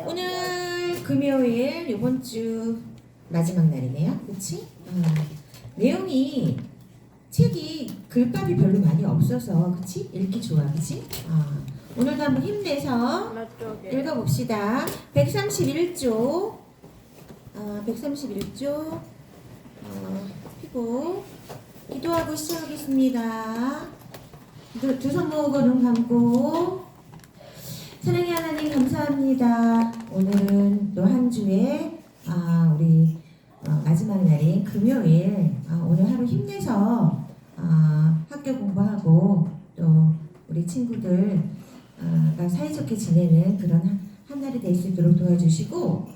오늘 금요일 이번 주 마지막 날이네요. 그치? 내용이 책이 글밥이 별로 많이 없어서 그치? 읽기 좋아. 그치? 오늘도 한번 힘내서 읽어봅시다. 131조 131조 피고 기도하고 시작하겠습니다. 두 손 모으고 눈 감고. 사랑의 하나님 감사합니다. 오늘은 또 한 주에 우리 마지막 날인 금요일 오늘 하루 힘내서 학교 공부하고 또 우리 친구들가 사이좋게 지내는 그런 한 날이 될 수 있도록 도와주시고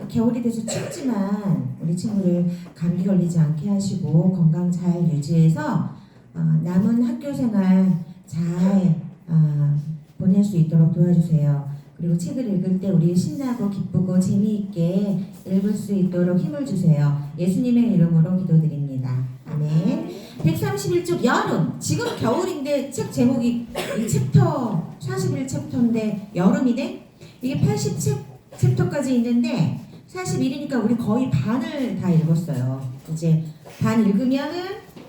겨울이 돼서 춥지만 우리 친구들 감기 걸리지 않게 하시고 건강 잘 유지해서 남은 학교 생활 잘 보낼 수 있도록 도와주세요. 그리고 책을 읽을 때 우리 신나고 기쁘고 재미있게 읽을 수 있도록 힘을 주세요. 예수님의 이름으로 기도드립니다. 아멘. 131쪽 여름. 지금 겨울인데 책 제목이 이 챕터 41챕터인데 여름이네. 이게 80챕터까지 있는데 41이니까 우리 거의 반을 다 읽었어요. 이제 반 읽으면은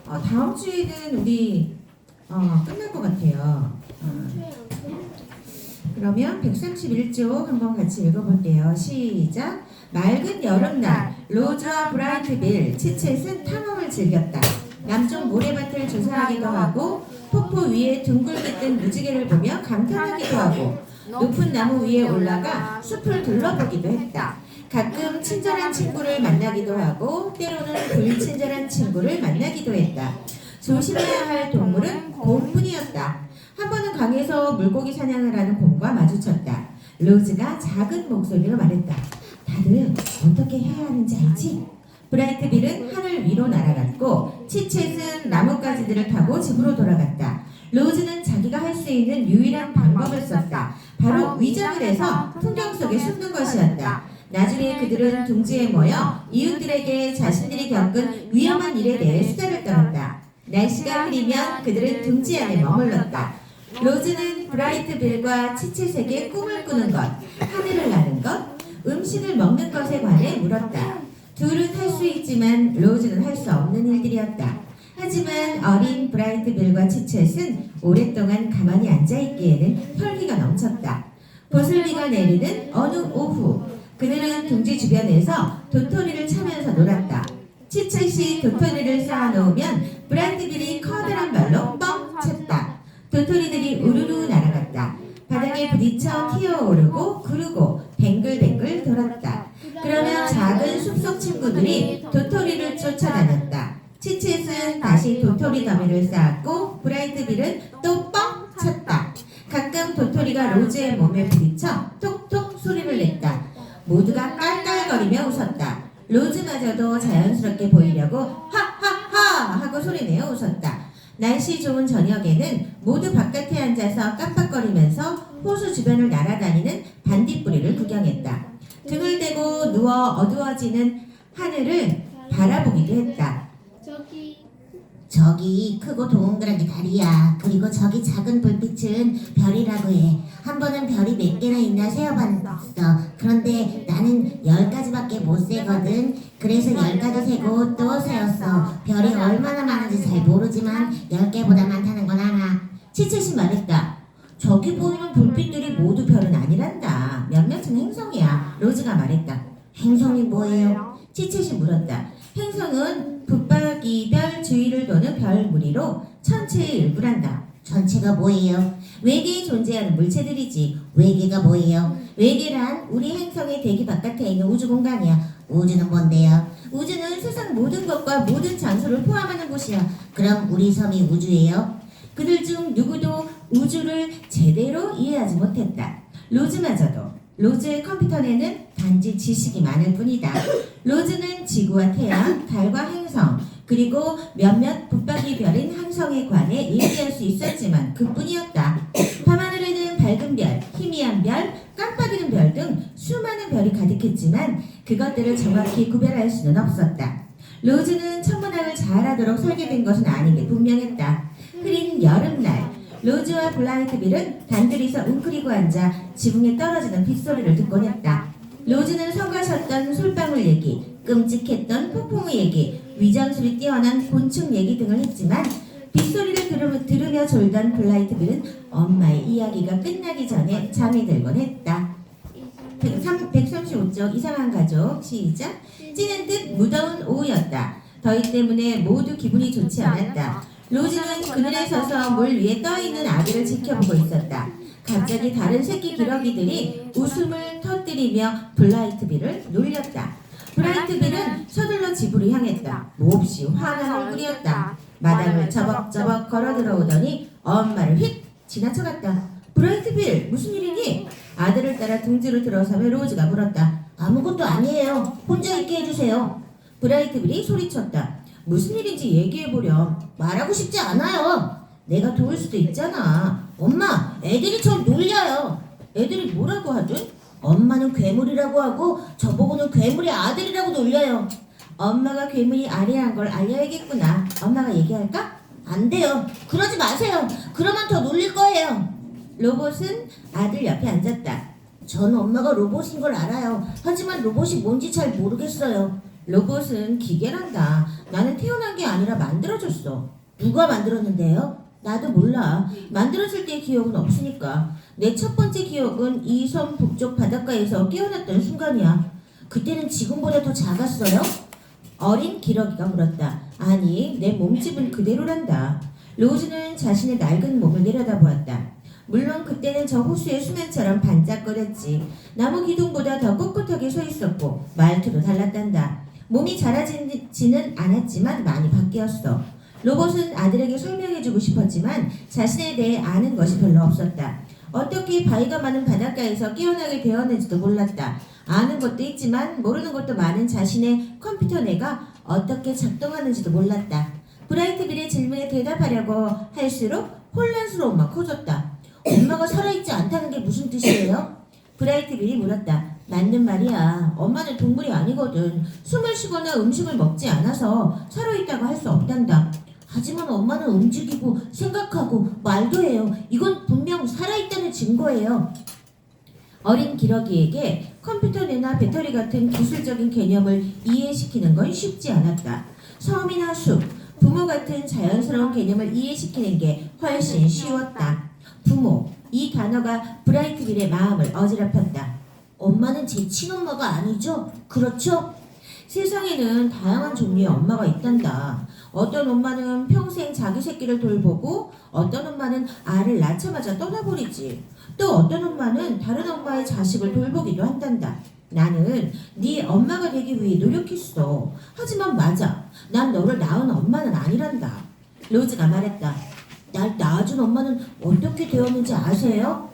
다음 주에는 우리 끝날 것 같아요. 그러면 131쪽 한번 같이 읽어볼게요. 시작. 맑은 여름날 로즈와 브라이트빌 치쳇은 탐험을 즐겼다. 남쪽 모래밭을 조사하기도 하고 폭포 위에 둥글게 뜬 무지개를 보며 감탄하기도 하고 높은 나무 위에 올라가 숲을 둘러보기도 했다. 가끔 친절한 친구를 만나기도 하고 때로는 불친절한 친구를 만나기도 했다. 조심해야 할 동물은 곰뿐이었다. 한 번은 강에서 물고기 사냥을 하는 곰과 마주쳤다. 로즈가 작은 목소리로 말했다. 다들 어떻게 해야 하는지 알지? 브라이트빌은 하늘 위로 날아갔고 치쳇은 나뭇가지들을 타고 집으로 돌아갔다. 로즈는 자기가 할 수 있는 유일한 방법을 썼다. 바로 위장을 해서 풍경 속에 숨는 것이었다. 나중에 그들은 둥지에 모여 이웃들에게 자신들이 겪은 위험한 일에 대해 수다를 떨었다. 날씨가 흐리면 그들은 둥지 안에 머물렀다. 로즈는 브라이트빌과 치쳇에게 꿈을 꾸는 것, 하늘을 나는 것, 음식을 먹는 것에 관해 물었다. 둘은 할 수 있지만 로즈는 할 수 없는 일들이었다. 하지만 어린 브라이트빌과 치쳇은 오랫동안 가만히 앉아있기에는 혈기가 넘쳤다. 보슬비가 내리는 어느 오후 그들은 둥지 주변에서 도토리를 차면서 놀았다. 치쳇이 도토리를 쌓아놓으면 브라이트빌이 커다란 발로 뻥 쳤다. 도토리들이 우르르 날아갔다. 바닥에 부딪혀 튀어오르고 구르고 뱅글뱅글 돌았다. 그러면 작은 숲속 친구들이 도토리를 쫓아다녔다. 치쳇은 다시 도토리 더미를 쌓았고 브라이트빌은 또 뻥 쳤다. 가끔 도토리가 로즈의 몸에 부딪혀 톡톡 소리를 냈다. 모두가 깔깔거리며 웃었다. 로즈마저도 자연스럽게 보이려고 하하하 하고 소리내어 웃었다. 날씨 좋은 저녁에는 모두 바깥에 앉아서 깜빡거리면서 호수 주변을 날아다니는 반딧불이를 구경했다. 등을 대고 누워 어두워지는 하늘을 바라보기도 했다. 저기 크고 동그란 게 달이야. 그리고 저기 작은 불빛은 별이라고 해. 한 번은 별이 몇 개나 있나 세어봤어. 그런데 나는 10가지밖에 못 세거든. 그래서 10가지 세고 또 세었어. 별이 얼마나 많은지 잘 모르지만 10개보다 많다는 건 알아. 치쳇이 말했다. 저기 보이는 불빛들이 모두 별은 아니란다. 몇몇은 행성이야. 로즈가 말했다. 행성이 뭐예요? 치쳇이 물었다. 행성은 붙박이별 주위를 도는 별 무리로 천체의 일부란다. 전체가 뭐예요? 외계에 존재하는 물체들이지. 외계가 뭐예요? 외계란 우리 행성의 대기 바깥에 있는 우주 공간이야. 우주는 뭔데요? 우주는 세상 모든 것과 모든 장소를 포함하는 곳이야. 그럼 우리 섬이 우주예요? 그들 중 누구도 우주를 제대로 이해하지 못했다. 로즈마저도. 로즈의 컴퓨터에는 단지 지식이 많을 뿐이다. 로즈는 지구와 태양, 달과 행성, 그리고 몇몇 붙박이 별인 항성에 관해 얘기할 수 있었지만 그뿐이었다. 밤하늘에는 밝은 별, 희미한 별, 깜빡이는 별 등 수많은 별이 가득했지만 그것들을 정확히 구별할 수는 없었다. 로즈는 천문학을 잘하도록 설계된 것은 아닌 게 분명했다. 흐린 여름날 로즈와 블라이트빌은 단둘이서 웅크리고 앉아 지붕에 떨어지는 빗소리를 듣곤 했다. 로즈는 성가셨던 솔방울 얘기, 끔찍했던 폭풍우 얘기, 위장술이 뛰어난 곤충 얘기 등을 했지만 빗소리를 들으며 졸던 블라이트빌은 엄마의 이야기가 끝나기 전에 잠이 들곤 했다. 135쪽 이상한 가족 시작. 찌는 듯 무더운 오후였다. 더위 때문에 모두 기분이 좋지 않았다. 로즈는 그늘에 서서 물 위에 떠있는 아기를 지켜보고 있었다. 갑자기 다른 새끼 기러기들이 웃음을 터뜨리며 블라이트빌을 놀렸다. 블라이트빌은 서둘러 집으로 향했다. 몹시 화난 얼굴이었다. 마당을 저벅저벅 걸어 들어오더니 엄마를 휙 지나쳐갔다. 브라이트빌 무슨 일이니? 아들을 따라 둥지로 들어서며 로즈가 물었다. 아무것도 아니에요. 혼자 있게 해주세요. 브라이트빌이 소리쳤다. 무슨 일인지 얘기해보렴. 말하고 싶지 않아요. 내가 도울 수도 있잖아. 엄마, 애들이 절 놀려요. 애들이 뭐라고 하든? 엄마는 괴물이라고 하고 저보고는 괴물의 아들이라고 놀려요. 엄마가 괴물이 아니란 걸 알려야겠구나. 엄마가 얘기할까? 안 돼요. 그러지 마세요. 그러면 더 놀릴 거예요. 로봇은 아들 옆에 앉았다. 전 엄마가 로봇인 걸 알아요. 하지만 로봇이 뭔지 잘 모르겠어요. 로봇은 기계란다. 나는 태어난 게 아니라 만들어졌어. 누가 만들었는데요? 나도 몰라. 만들어질 때의 기억은 없으니까. 내 첫 번째 기억은 이 섬 북쪽 바닷가에서 깨어났던 순간이야. 그때는 지금보다 더 작았어요? 어린 기러기가 물었다. 아니, 내 몸집은 그대로란다. 로즈는 자신의 낡은 몸을 내려다보았다. 물론 그때는 저 호수의 수면처럼 반짝거렸지. 나무 기둥보다 더 꼿꼿하게 서 있었고 말투도 달랐단다. 몸이 자라지는 않았지만 많이 바뀌었어. 로봇은 아들에게 설명해주고 싶었지만 자신에 대해 아는 것이 별로 없었다. 어떻게 바위가 많은 바닷가에서 깨어나게 되었는지도 몰랐다. 아는 것도 있지만 모르는 것도 많은 자신의 컴퓨터 뇌가 어떻게 작동하는지도 몰랐다. 브라이트빌의 질문에 대답하려고 할수록 혼란스러움만 커졌다. 엄마가 살아있지 않다는 게 무슨 뜻이에요? 브라이트빌이 물었다. 맞는 말이야. 엄마는 동물이 아니거든. 숨을 쉬거나 음식을 먹지 않아서 살아있다고 할 수 없단다. 하지만 엄마는 움직이고 생각하고 말도 해요. 이건 분명 살아있다는 증거예요. 어린 기러기에게 컴퓨터 뇌나 배터리 같은 기술적인 개념을 이해시키는 건 쉽지 않았다. 섬이나 숲, 부모 같은 자연스러운 개념을 이해시키는 게 훨씬 쉬웠다. 부모, 이 단어가 브라이트빌의 마음을 어지럽혔다. 엄마는 제 친엄마가 아니죠? 그렇죠? 세상에는 다양한 종류의 엄마가 있단다. 어떤 엄마는 평생 자기 새끼를 돌보고 어떤 엄마는 알을 낳자마자 떠나버리지. 또 어떤 엄마는 다른 엄마의 자식을 돌보기도 한단다. 나는 네 엄마가 되기 위해 노력했어. 하지만 맞아. 난 너를 낳은 엄마는 아니란다. 로즈가 말했다. 날 낳아준 엄마는 어떻게 되었는지 아세요?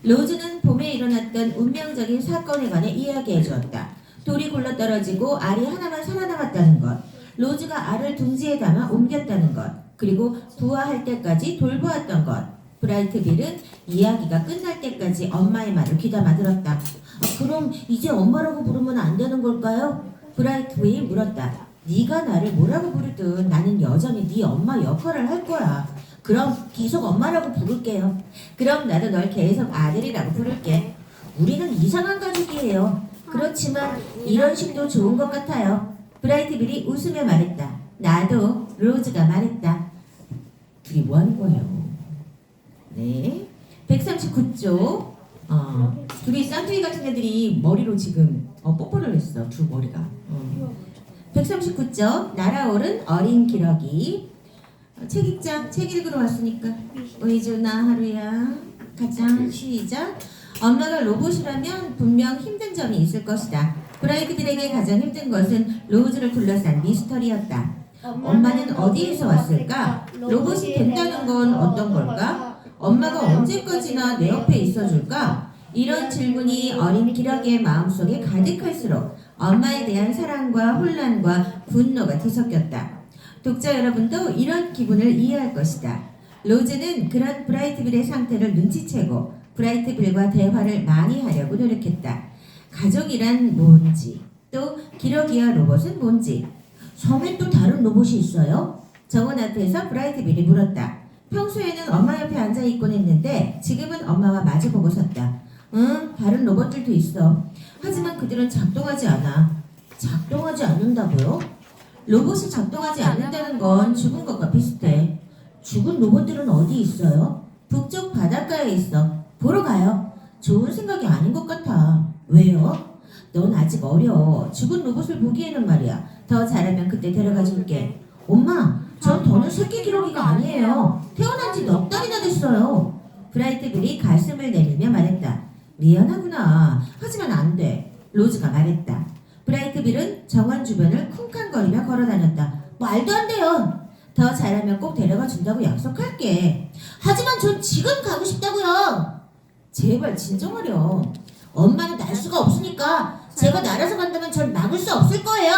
로즈는 봄에 일어났던 운명적인 사건에 관해 이야기해 주었다. 돌이 굴러떨어지고 알이 하나만 살아남았다는 것, 로즈가 알을 둥지에 담아 옮겼다는 것, 그리고 부화할 때까지 돌보았던 것. 브라이트빌은 이야기가 끝날 때까지 엄마의 말을 귀담아 들었다. 그럼 이제 엄마라고 부르면 안 되는 걸까요? 브라이트빌이 물었다. 네가 나를 뭐라고 부르든 나는 여전히 네 엄마 역할을 할 거야. 그럼 계속 엄마라고 부를게요. 그럼 나도 널 계속 아들이라고 부를게. 우리는 이상한 가족이에요. 그렇지만 이런 식도 좋은 것 같아요. 브라이트빌이 웃으며 말했다. 나도. 로즈가 말했다. 둘이 뭐 하는 거예요? 네. 139쪽. 둘이 쌍둥이 같은 애들이 머리로 지금 뽀뽀를 했어. 두 머리가. 139쪽. 날아오른 어린 기러기. 책 읽자. 책 읽으러 왔으니까. 의준아, 하루야. 가자. 시작. 엄마가 로봇이라면 분명 힘든 점이 있을 것이다. 브라이트빌에게 가장 힘든 것은 로즈를 둘러싼 미스터리였다. 엄마는 어디에서 왔을까? 로봇이 된다는 건 어떤 걸까? 엄마가 언제까지나 내 옆에 있어줄까? 이런 질문이 어린 기러기의 마음속에 가득할수록 엄마에 대한 사랑과 혼란과 분노가 뒤섞였다. 독자 여러분도 이런 기분을 이해할 것이다. 로즈는 그런 브라이트빌의 상태를 눈치채고 브라이트빌과 대화를 많이 하려고 노력했다. 가족이란 뭔지, 또 기러기와 로봇은 뭔지. 섬에 또 다른 로봇이 있어요? 정원 앞에서 브라이트빌이 물었다. 평소에는 엄마 옆에 앉아 있곤 했는데 지금은 엄마와 마주보고 섰다. 응, 다른 로봇들도 있어. 하지만 그들은 작동하지 않아. 작동하지 않는다고요? 로봇이 작동하지 않는다는 건 죽은 것과 비슷해. 죽은 로봇들은 어디 있어요? 북쪽 바닷가에 있어. 보러 가요. 좋은 생각이 아닌 것 같아. 왜요? 넌 아직 어려. 죽은 로봇을 보기에는 말이야. 더 잘하면 그때 데려가 줄게. 엄마, 전 더는 새끼 기러기가 아니에요. 태어난 지 넉 달이나 됐어요. 브라이트빌이 가슴을 내밀며 말했다. 미안하구나. 하지만 안 돼. 로즈가 말했다. 브라이트빌은 정원 주변을 쿵쾅거리며 걸어다녔다. 말도 안 돼요. 더 잘하면 꼭 데려가 준다고 약속할게. 하지만 전 지금 가고 싶다고요. 제발 진정하렴. 엄마는 날 수가 없으니까 제가 날아서 간다면 전 막을 수 없을 거예요.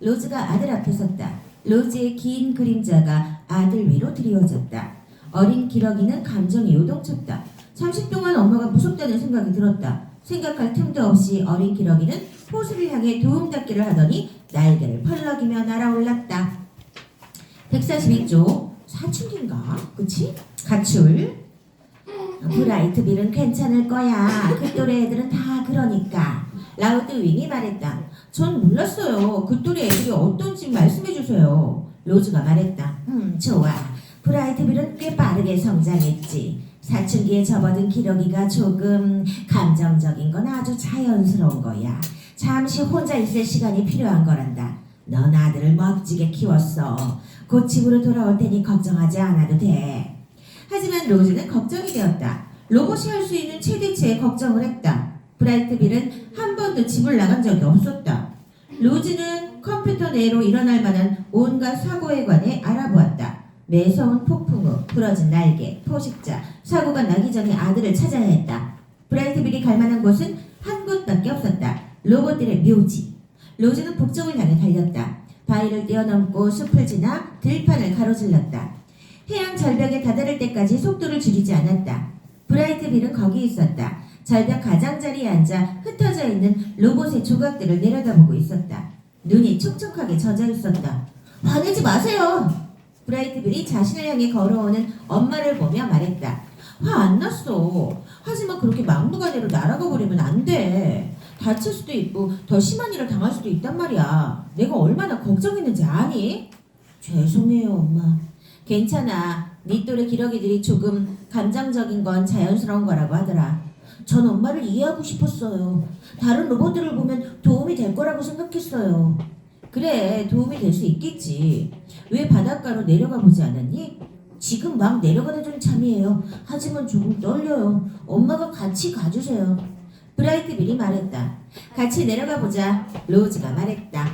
로즈가 아들 앞에 섰다. 로즈의 긴 그림자가 아들 위로 드리워졌다. 어린 기러기는 감정이 요동쳤다. 잠시 동안 엄마가 무섭다는 생각이 들었다. 생각할 틈도 없이 어린 기러기는 호수를 향해 도움닫기를 하더니 날개를 펄럭이며 날아올랐다. 142조 사춘기인가? 그치? 가출. 브라이트빌은 괜찮을 거야. 그 또래 애들은 다 그러니까. 라우드윙이 말했다. 전 몰랐어요. 그 또래 애들이 어떤지 말씀해주세요. 로즈가 말했다. 좋아. 브라이트빌은 꽤 빠르게 성장했지. 사춘기에 접어든 기러기가 조금 감정적인 건 아주 자연스러운 거야. 잠시 혼자 있을 시간이 필요한 거란다. 넌 아들을 멋지게 키웠어. 곧 집으로 돌아올 테니 걱정하지 않아도 돼. 하지만 로즈는 걱정이 되었다. 로봇이 할 수 있는 최대치의 걱정을 했다. 브라이트빌은 한 번도 집을 나간 적이 없었다. 로즈는 컴퓨터 내로 일어날 만한 온갖 사고에 관해 알아보았다. 매서운 폭풍우, 부러진 날개, 포식자, 사고가 나기 전에 아들을 찾아야 했다. 브라이트빌이 갈 만한 곳은 한 곳밖에 없었다. 로봇들의 묘지. 로즈는 북쪽을 향해 달렸다. 바위를 뛰어넘고 숲을 지나 들판을 가로질렀다. 해양 절벽에 다다를 때까지 속도를 줄이지 않았다. 브라이트빌은 거기 있었다. 절벽 가장자리에 앉아 흩어져 있는 로봇의 조각들을 내려다보고 있었다. 눈이 촉촉하게 젖어 있었다. 화내지 마세요. 브라이트빌이 자신을 향해 걸어오는 엄마를 보며 말했다. 화 안 났어. 하지만 그렇게 막무가내로 날아가 버리면 안 돼. 다칠 수도 있고 더 심한 일을 당할 수도 있단 말이야. 내가 얼마나 걱정했는지 아니? 죄송해요, 엄마. 괜찮아. 네 또래 기러기들이 조금 감정적인 건 자연스러운 거라고 하더라. 전 엄마를 이해하고 싶었어요. 다른 로봇들을 보면 도움이 될 거라고 생각했어요. 그래, 도움이 될 수 있겠지. 왜 바닷가로 내려가 보지 않았니? 지금 막 내려가는 중 참이에요. 하지만 조금 떨려요. 엄마가 같이 가주세요. 브라이트빌이 말했다. 같이 내려가 보자. 로즈가 말했다.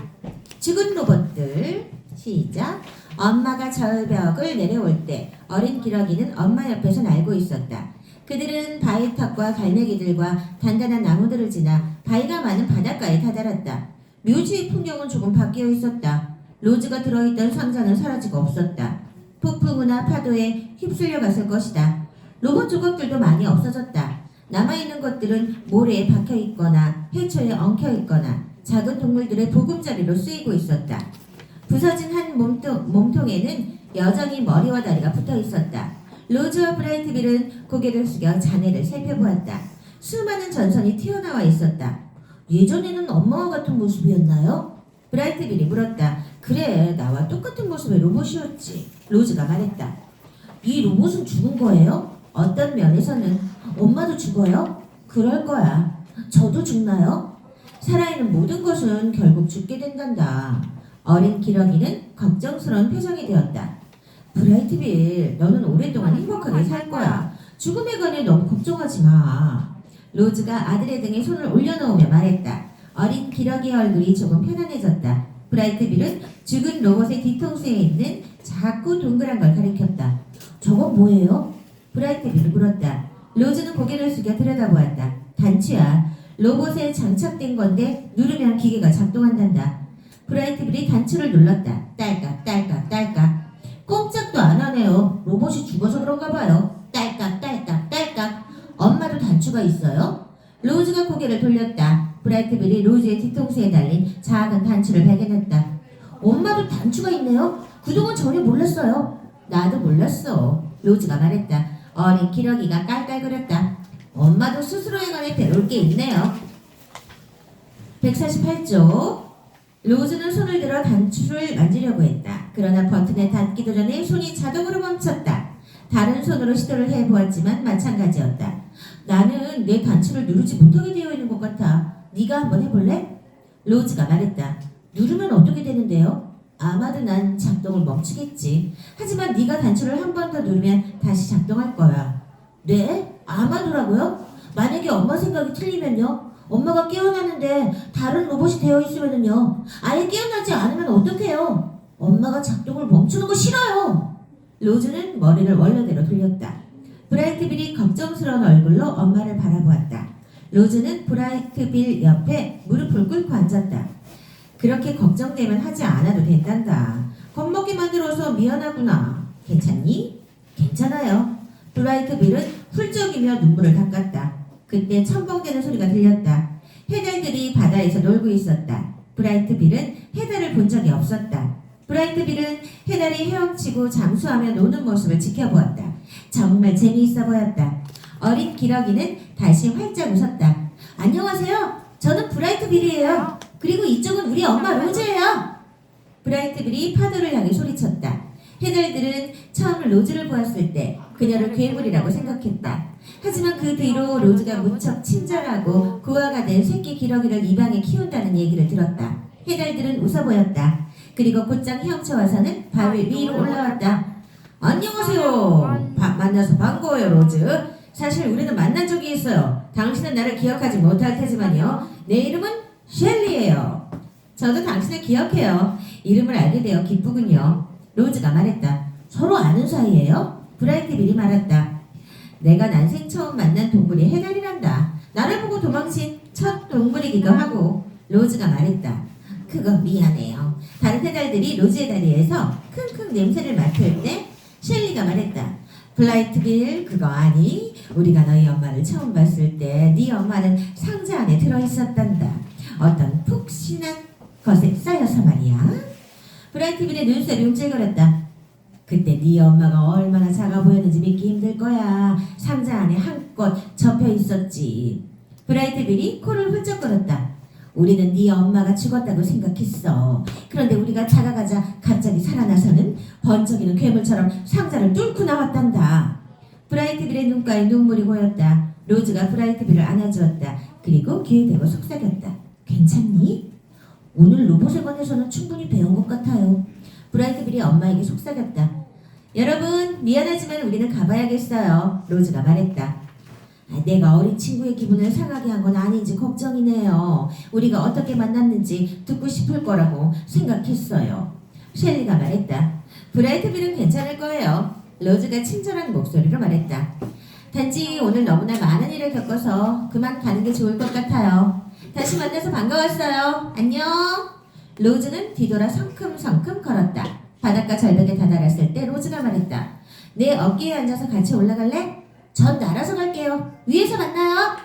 죽은 로봇들. 시작. 엄마가 절벽을 내려올 때 어린 기러기는 엄마 옆에서 날고 있었다. 그들은 바위탑과 갈매기들과 단단한 나무들을 지나 바위가 많은 바닷가에 다다랐다. 묘지의 풍경은 조금 바뀌어 있었다. 로즈가 들어있던 상자는 사라지고 없었다. 폭풍우나 파도에 휩쓸려 갔을 것이다. 로봇 조각들도 많이 없어졌다. 남아있는 것들은 모래에 박혀있거나 해초에 엉켜있거나 작은 동물들의 보금자리로 쓰이고 있었다. 부서진 한 몸통에는 여전히 머리와 다리가 붙어 있었다. 로즈와 브라이트빌은 고개를 숙여 자네를 살펴보았다. 수많은 전선이 튀어나와 있었다. 예전에는 엄마와 같은 모습이었나요? 브라이트빌이 물었다. 그래, 나와 똑같은 모습의 로봇이었지. 로즈가 말했다. 이 로봇은 죽은 거예요? 어떤 면에서는. 엄마도 죽어요? 그럴 거야. 저도 죽나요? 살아있는 모든 것은 결국 죽게 된단다. 어린 기러기는 걱정스러운 표정이 되었다. 브라이트빌, 너는 오랫동안 행복하게 살 거야. 죽음에 관해 너무 걱정하지 마. 로즈가 아들의 등에 손을 올려놓으며 말했다. 어린 기러기의 얼굴이 조금 편안해졌다. 브라이트빌은 죽은 로봇의 뒤통수에 있는 작고 동그란 걸 가리켰다. 저건 뭐예요? 브라이트빌이 물었다. 로즈는 고개를 숙여 들여다보았다. 단추야. 로봇에 장착된 건데 누르면 기계가 작동한단다. 브라이트빌이 단추를 눌렀다. 딸깍 딸깍 딸깍. 꼼짝도 안 하네요. 로봇이 죽어서 그런가 봐요. 딸깍 딸깍 딸깍. 엄마도 단추가 있어요? 로즈가 고개를 돌렸다. 브라이트빌이 로즈의 뒤통수에 달린 작은 단추를 발견했다. 엄마도 단추가 있네요? 그동안 전혀 몰랐어요. 나도 몰랐어. 로즈가 말했다. 어린 기러기가 깔깔거렸다. 엄마도 스스로에 관해 배울 게 있네요. 148쪽. 로즈는 손을 들어 단추를 만지려고 했다. 그러나 버튼에 닿기도 전에 손이 자동으로 멈췄다. 다른 손으로 시도를 해보았지만 마찬가지였다. 나는 내 단추를 누르지 못하게 되어 있는 것 같아. 네가 한번 해볼래? 로즈가 말했다. 누르면 어떻게 되는데요? 아마도 난 작동을 멈추겠지. 하지만 네가 단추를 한 번 더 누르면 다시 작동할 거야. 네? 아마도라고요? 만약에 엄마 생각이 틀리면요? 엄마가 깨어나는데 다른 로봇이 되어 있으면요? 아예 깨어나지 않으면 어떡해요? 엄마가 작동을 멈추는 거 싫어요. 로즈는 머리를 원래대로 돌렸다. 브라이트빌이 걱정스러운 얼굴로 엄마를 바라보았다. 로즈는 브라이트빌 옆에 무릎을 꿇고 앉았다. 그렇게 걱정되면 하지 않아도 된단다. 겁먹게 만들어서 미안하구나. 괜찮니? 괜찮아요. 브라이트빌은 훌쩍이며 눈물을 닦았다. 그때 첨벙대는 소리가 들렸다. 해달들이 바다에서 놀고 있었다. 브라이트빌은 해달을 본 적이 없었다. 브라이트빌은 해달이 헤엄치고 잠수하며 노는 모습을 지켜보았다. 정말 재미있어 보였다. 어린 기러기는 다시 활짝 웃었다. 안녕하세요. 저는 브라이트빌이에요. 그리고 이쪽은 우리 엄마 로즈예요. 브라이트빌이 파도를 향해 소리쳤다. 해달들은 처음 로즈를 보았을 때 그녀를 괴물이라고 생각했다. 하지만 그 뒤로 로즈가 무척 친절하고 고아가 된 새끼 기러기를 입양해 키운다는 얘기를 들었다. 해달들은 웃어 보였다. 그리고 곧장 헤엄쳐와서는 바위 위로 올라왔다. 안녕하세요. 만나서 반가워요, 로즈. 사실 우리는 만난 적이 있어요. 당신은 나를 기억하지 못할 테지만요. 내 이름은 셸리예요. 저도 당신을 기억해요. 이름을 알게 되어 기쁘군요. 로즈가 말했다. 서로 아는 사이예요? 브라이트빌이 말했다. 내가 난생 처음 만난 동물이 해달이란다. 나를 보고 도망친 첫 동물이기도 하고. 로즈가 말했다. 그건 미안해요. 다른 해달들이 로즈의 다리에서 킁킁 냄새를 맡을 때 셸리가 말했다. 브라이트빌 그거 아니? 우리가 너희 엄마를 처음 봤을 때 네 엄마는 상자 안에 들어있었단다. 어떤 푹신한 것에 쌓여서 말이야. 브라이트빌의 눈살이 움찔거렸다. 그때 네 엄마가 얼마나 작아 보였는지 믿기 힘들 거야. 상자 안에 한껏 접혀 있었지. 브라이트빌이 코를 훌쩍거렸다. 우리는 네 엄마가 죽었다고 생각했어. 그런데 우리가 작아가자 갑자기 살아나서는 번쩍이는 괴물처럼 상자를 뚫고 나왔단다. 브라이트빌의 눈가에 눈물이 고였다. 로즈가 브라이트빌을 안아주었다. 그리고 귀에 대고 속삭였다. 괜찮니? 오늘 로봇에 관해서는 충분히 배운 것 같아요. 브라이트빌이 엄마에게 속삭였다. 여러분 미안하지만 우리는 가봐야겠어요. 로즈가 말했다. 내가 어린 친구의 기분을 상하게 한 건 아닌지 걱정이네요. 우리가 어떻게 만났는지 듣고 싶을 거라고 생각했어요. 셸리가 말했다. 브라이트빌은 괜찮을 거예요. 로즈가 친절한 목소리로 말했다. 단지 오늘 너무나 많은 일을 겪어서 그만 가는 게 좋을 것 같아요. 다시 만나서 반가웠어요. 안녕. 로즈는 뒤돌아 성큼성큼 걸었다. 바닷가 절벽에 다다랐을 때 로즈가 말했다. 내 어깨에 앉아서 같이 올라갈래? 전 날아서 갈게요. 위에서 만나요.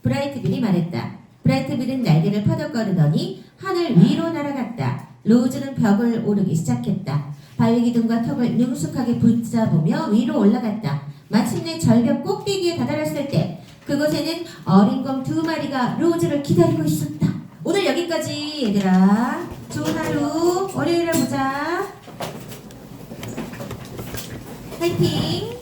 브라이트빌이 말했다. 브라이트빌은 날개를 퍼덕거리더니 하늘 위로 날아갔다. 로즈는 벽을 오르기 시작했다. 발기둥과 턱을 능숙하게 붙잡으며 위로 올라갔다. 마침내 절벽 꼭대기에 다다랐을 때 그곳에는 어린 곰 2마리가 로즈를 기다리고 있었다. 오늘 여기까지 얘들아. 좋은 하루 월요일에 보자. 화이팅!